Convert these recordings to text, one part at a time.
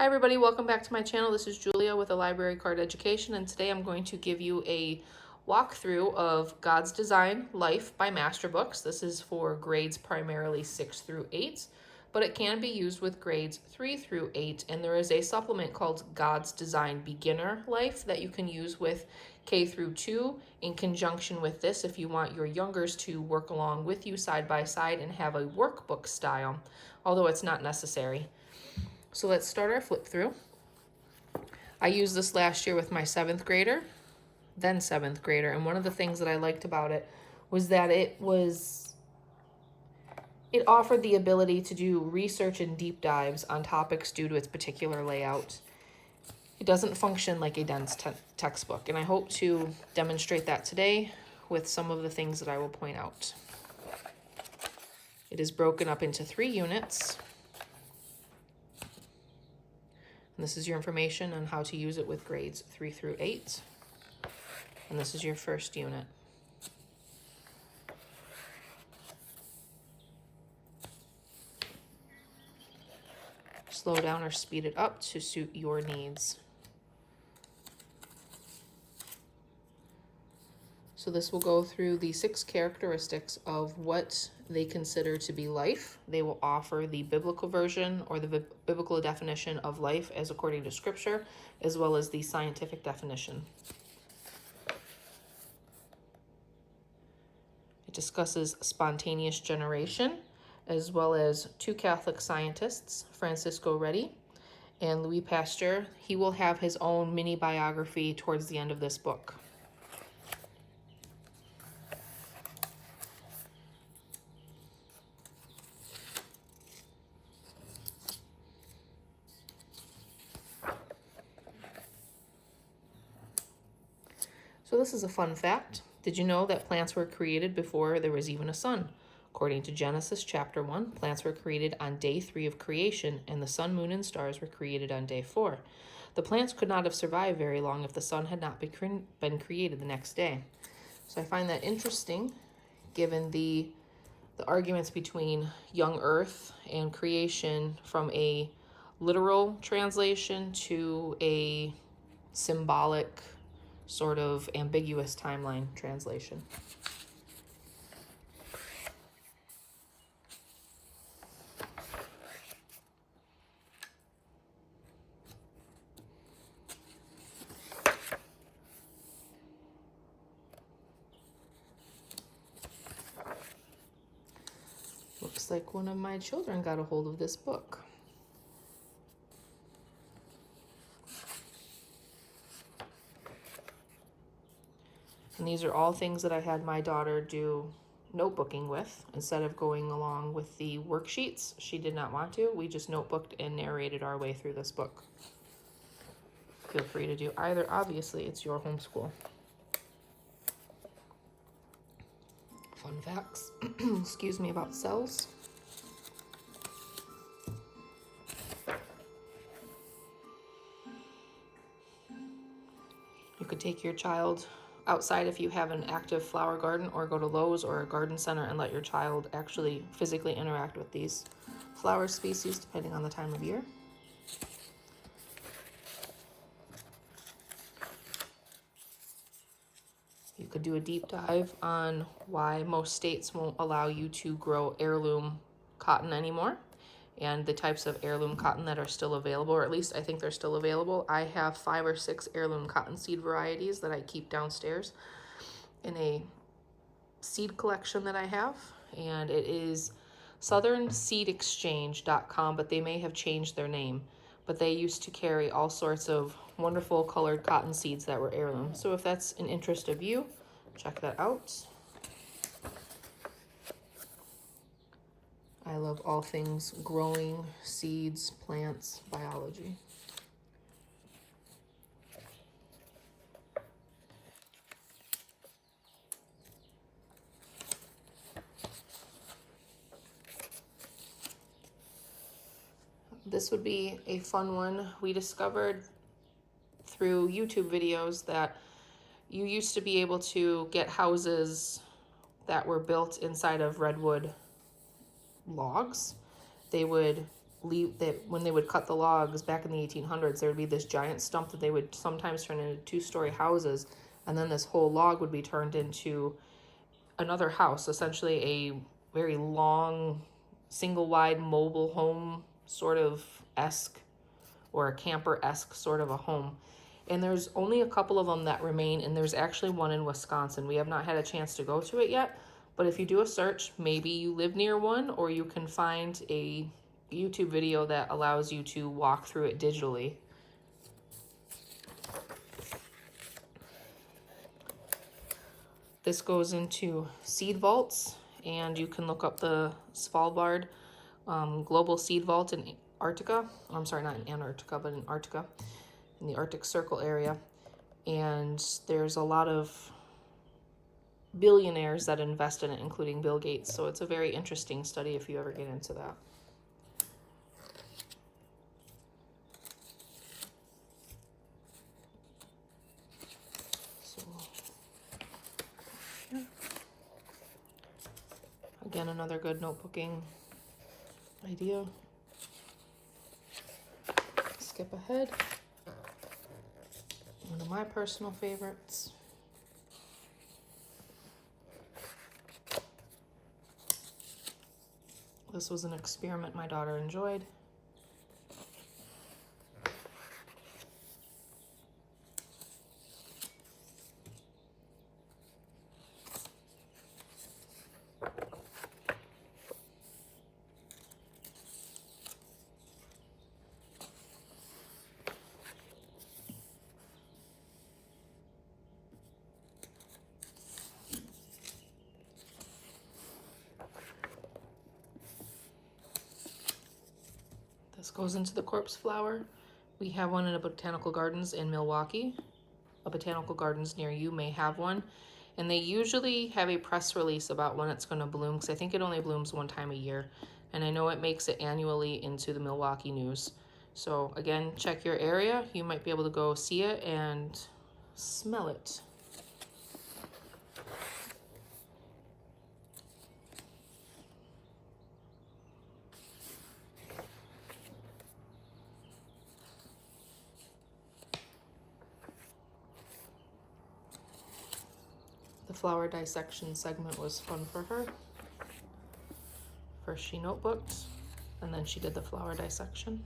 Hi everybody, welcome back to my channel. This is Julia with a Library Card Education, and today I'm going to give you a walkthrough of God's Design Life by Masterbooks. This is for grades primarily 6 through 8, but it can be used with grades 3 through 8, and there is a supplement called God's Design Beginner Life that you can use with K through 2 in conjunction with this if you want your youngers to work along with you side by side and have a workbook style, although it's not necessary. So let's start our flip through. I used this last year with my 7th grader, then 7th grader, and one of the things that I liked about it was that it offered the ability to do research and deep dives on topics due to its particular layout. It doesn't function like a dense textbook, and I hope to demonstrate that today with some of the things that I will point out. It is broken up into 3 units. And this is your information on how to use it with grades 3 through 8. And this is your first unit. Slow down or speed it up to suit your needs. So this will go through the 6 characteristics of what they consider to be life. They will offer the biblical version or the biblical definition of life as according to Scripture, as well as the scientific definition. It discusses spontaneous generation, as well as 2 Catholic scientists, Francisco Redi and Louis Pasteur. He will have his own mini biography towards the end of this book. So this is a fun fact. Did you know that plants were created before there was even a sun? According to Genesis chapter 1, plants were created on day 3 of creation, and the sun, moon, and stars were created on day 4. The plants could not have survived very long if the sun had not been created the next day. So I find that interesting, given the arguments between young earth and creation from a literal translation to a symbolic sort of ambiguous timeline translation. Looks like one of my children got a hold of this book. And these are all things that I had my daughter do notebooking with. Instead of going along with the worksheets, she did not want to. We just notebooked and narrated our way through this book. Feel free to do either. Obviously, it's your homeschool. Fun facts, excuse me, about cells. You could take your child outside if you have an active flower garden, or go to Lowe's or a garden center and let your child actually physically interact with these flower species depending on the time of year. You could do a deep dive on why most states won't allow you to grow heirloom cotton anymore, and the types of heirloom cotton that are still available, or at least I think they're still available. I have 5 or 6 heirloom cottonseed varieties that I keep downstairs in a seed collection that I have, and it is southernseedexchange.com, but they may have changed their name. But they used to carry all sorts of wonderful colored cotton seeds that were heirloom. So if that's an interest of you, check that out. I love all things growing, seeds, plants, biology. This would be a fun one. We discovered through YouTube videos that you used to be able to get houses that were built inside of redwood logs. They would leave that when they would cut the logs back in the 1800s, there would be this giant stump that they would sometimes turn into two-story houses, and then this whole log would be turned into another house, essentially a very long, single wide mobile home sort of esque, or a camper-esque sort of a home. And there's only a couple of them that remain, and there's actually one in Wisconsin. We have not had a chance to go to it yet, but if you do a search, maybe you live near one, or you can find a YouTube video that allows you to walk through it digitally. This goes into seed vaults, and you can look up the Svalbard Global Seed Vault in Antarctica. I'm sorry, not in Antarctica, but in Antarctica, in the Arctic Circle area. And there's a lot of billionaires that invest in it, including Bill Gates. So it's a very interesting study if you ever get into that. So, yeah. Again, another good notebooking idea. Skip ahead. One of my personal favorites. This was an experiment my daughter enjoyed. This goes into the corpse flower. We have one in a botanical gardens in Milwaukee. A botanical gardens near you may have one. And they usually have a press release about when it's going to bloom, because I think it only blooms one time a year. And I know it makes it annually into the Milwaukee News. So again, check your area. You might be able to go see it and smell it. The flower dissection segment was fun for her. First she notebooked, and then she did the flower dissection.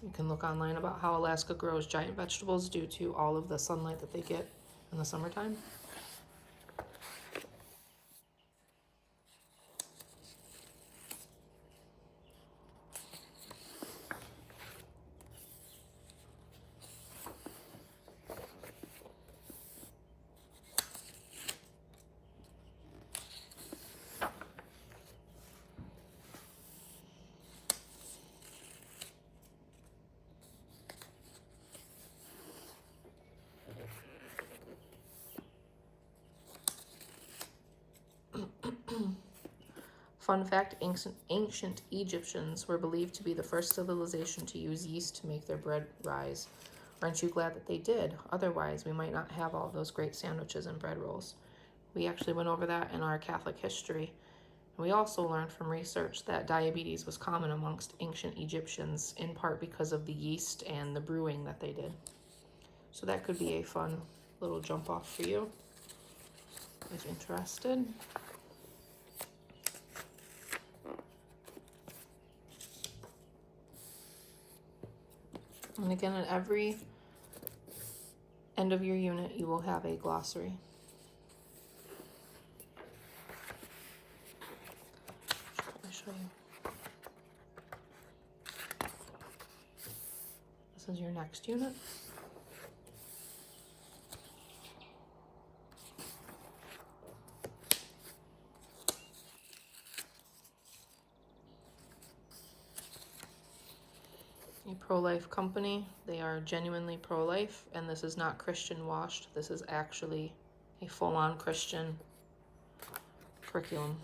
You can look online about how Alaska grows giant vegetables due to all of the sunlight that they get in the summertime. Fun fact, ancient Egyptians were believed to be the first civilization to use yeast to make their bread rise. Aren't you glad that they did? Otherwise, we might not have all those great sandwiches and bread rolls. We actually went over that in our Catholic history. We also learned from research that diabetes was common amongst ancient Egyptians, in part because of the yeast and the brewing that they did. So that could be a fun little jump off for you if interested. And again, at every end of your unit, you will have a glossary. Let me show you. This is your next unit. A pro-life company. They are genuinely pro-life, and this is not Christian washed. This is actually a full-on Christian curriculum.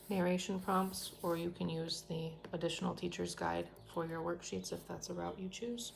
narration prompts, or you can use the additional teacher's guide for your worksheets if that's a route you choose.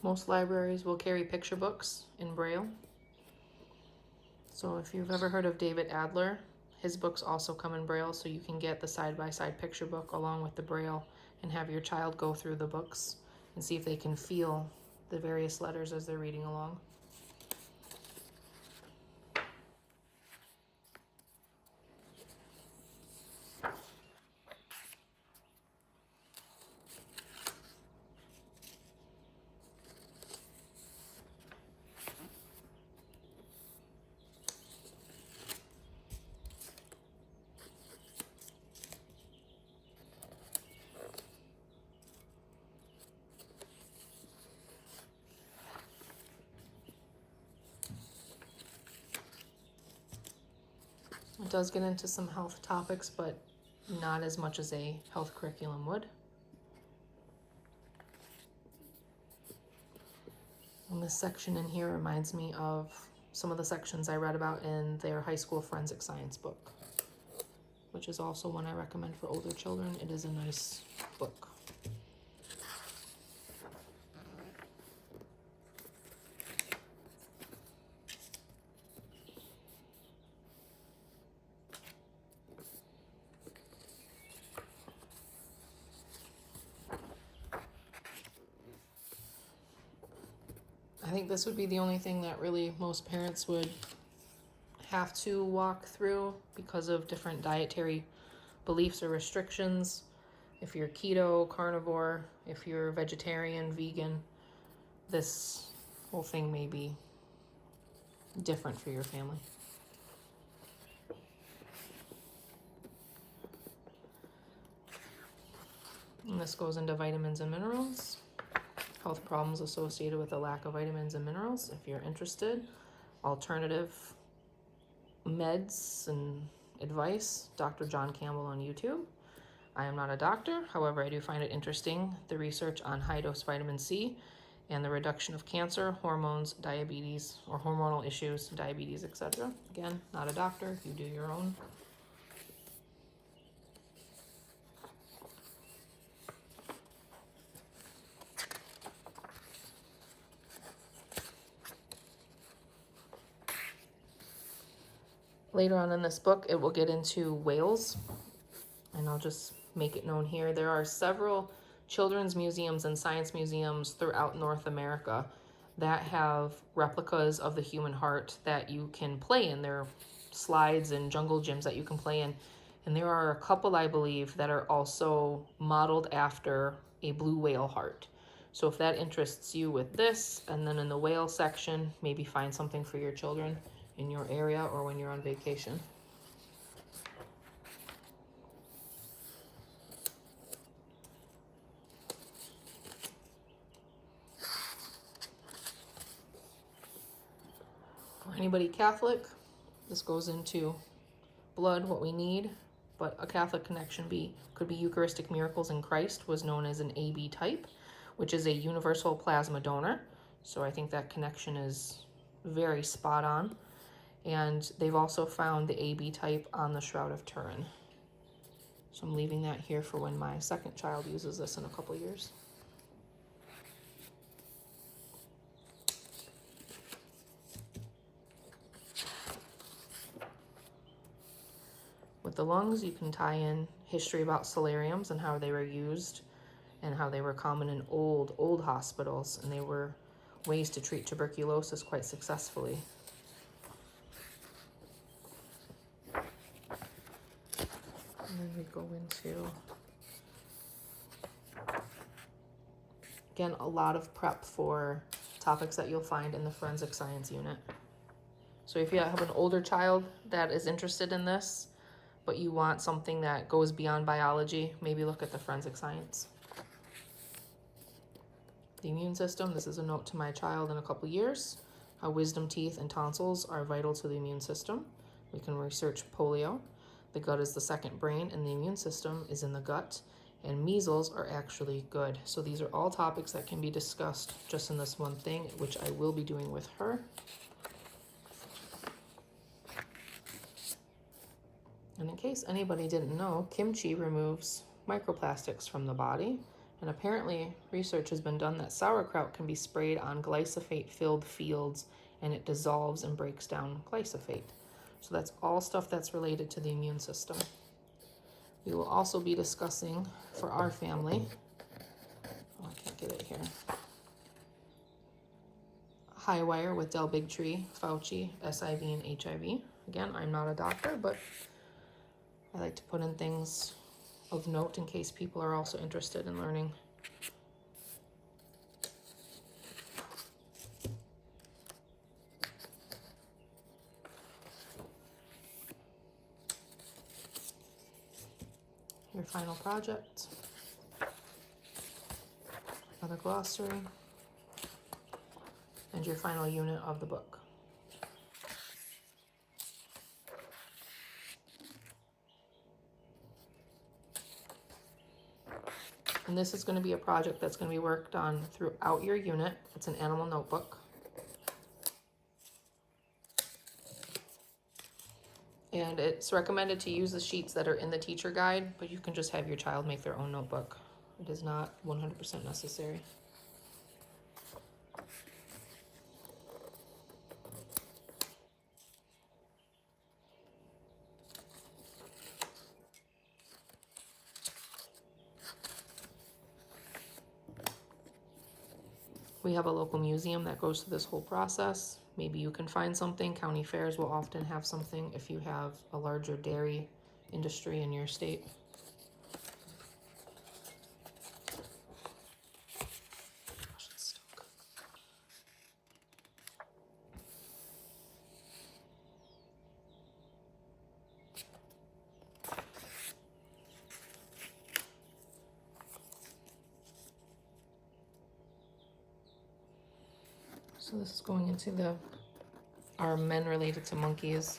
Most libraries will carry picture books in Braille. So if you've ever heard of David Adler, his books also come in Braille, so you can get the side-by-side picture book along with the Braille and have your child go through the books and see if they can feel the various letters as they're reading along. It does get into some health topics, but not as much as a health curriculum would. And this section in here reminds me of some of the sections I read about in their high school forensic science book, which is also one I recommend for older children. It is a nice book. I think this would be the only thing that really most parents would have to walk through because of different dietary beliefs or restrictions. If you're keto, carnivore, if you're vegetarian, vegan, this whole thing may be different for your family. And this goes into vitamins and minerals. Health problems associated with a lack of vitamins and minerals. If you're interested, alternative meds and advice, Dr. John Campbell on YouTube. I am not a doctor, however, I do find it interesting, the research on high-dose vitamin C and the reduction of cancer, hormones, diabetes, or hormonal issues, diabetes, etc. Again, not a doctor, you do your own. Later on in this book, it will get into whales, and I'll just make it known here. There are several children's museums and science museums throughout North America that have replicas of the human heart that you can play in. There are slides and jungle gyms that you can play in. And there are a couple, I believe, that are also modeled after a blue whale heart. So if that interests you with this, and then in the whale section, maybe find something for your children in your area or when you're on vacation. For anybody Catholic, this goes into blood, what we need, but a Catholic connection could be Eucharistic miracles in Christ, was known as an AB type, which is a universal plasma donor. So I think that connection is very spot on. And they've also found the AB type on the Shroud of Turin. So I'm leaving that here for when my second child uses this in a couple years. With the lungs, you can tie in history about solariums and how they were used and how they were common in old hospitals, and they were ways to treat tuberculosis quite successfully. And then we go into, again, a lot of prep for topics that you'll find in the forensic science unit. So if you have an older child that is interested in this, but you want something that goes beyond biology, maybe look at the forensic science. The immune system, this is a note to my child in a couple years. How wisdom teeth and tonsils are vital to the immune system. We can research polio. The gut is the second brain, and the immune system is in the gut. And measles are actually good. So these are all topics that can be discussed just in this one thing, which I will be doing with her. And in case anybody didn't know, kimchi removes microplastics from the body. And apparently research has been done that sauerkraut can be sprayed on glyphosate-filled fields and it dissolves and breaks down glyphosate. So that's all stuff that's related to the immune system. We will also be discussing for our family, oh, I can't get it here, high wire with Del Bigtree, Fauci, SIV, and HIV. Again, I'm not a doctor, but I like to put in things of note in case people are also interested in learning. Your final project, another glossary, and your final unit of the book. And this is going to be a project that's going to be worked on throughout your unit. It's an animal notebook. And it's recommended to use the sheets that are in the teacher guide, but you can just have your child make their own notebook. It is not 100% necessary. We have a local museum that goes through this whole process. Maybe you can find something. County fairs will often have something if you have a larger dairy industry in your state. Gosh, it's stuck. So this is going into our men related to monkeys,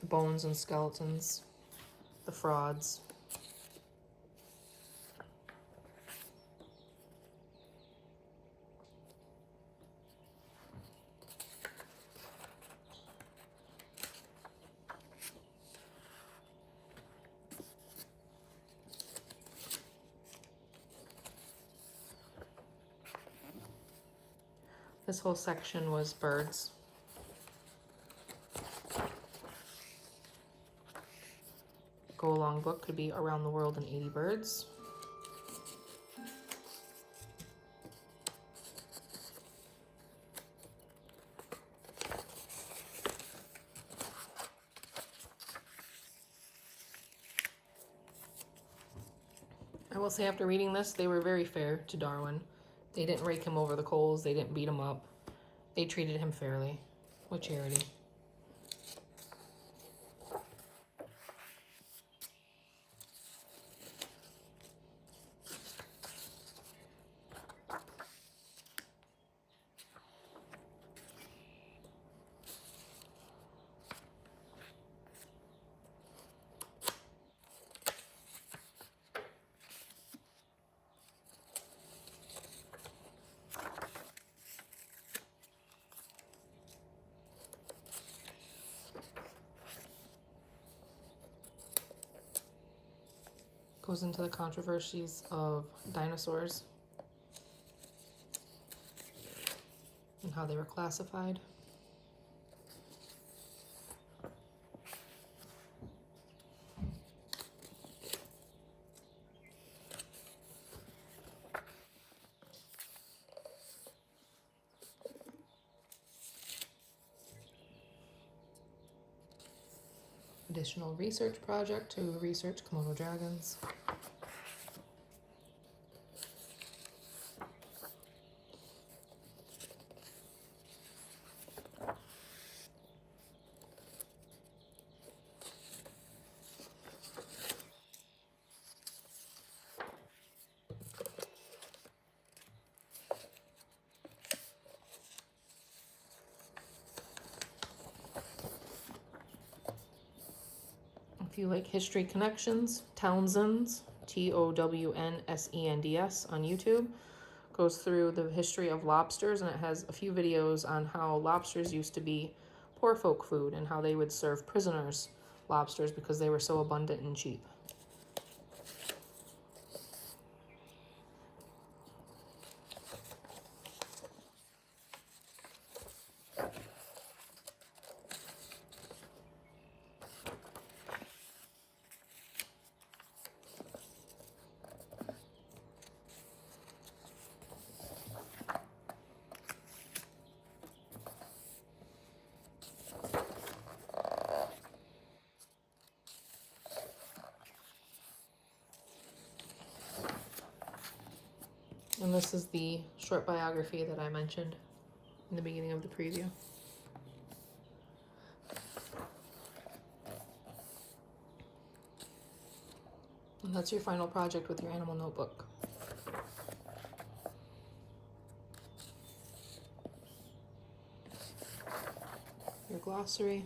the bones and skeletons, the frauds. This whole section was birds. Go along book could be Around the World in 80 Birds. I will say after reading this, they were very fair to Darwin. They didn't rake him over the coals. They didn't beat him up. They treated him fairly, with charity. Goes into the controversies of dinosaurs and how they were classified. Additional research project to research Komodo dragons. you like History Connections, Townsend's, Townsends on YouTube. Goes through the history of lobsters, and it has a few videos on how lobsters used to be poor folk food and how they would serve prisoners lobsters because they were so abundant and cheap. And this is the short biography that I mentioned in the beginning of the preview. And that's your final project with your animal notebook. Your glossary,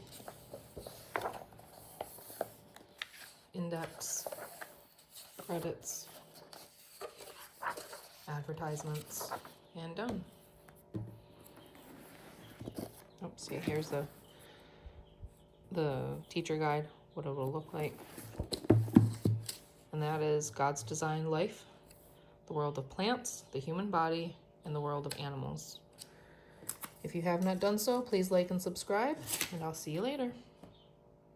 index, credits, advertisements, and done. Oh, see, here's the teacher guide, what it will look like. And that is God's Design Life, the world of plants, the human body, and the world of animals. If you have not done so, please like and subscribe, and I'll see you later.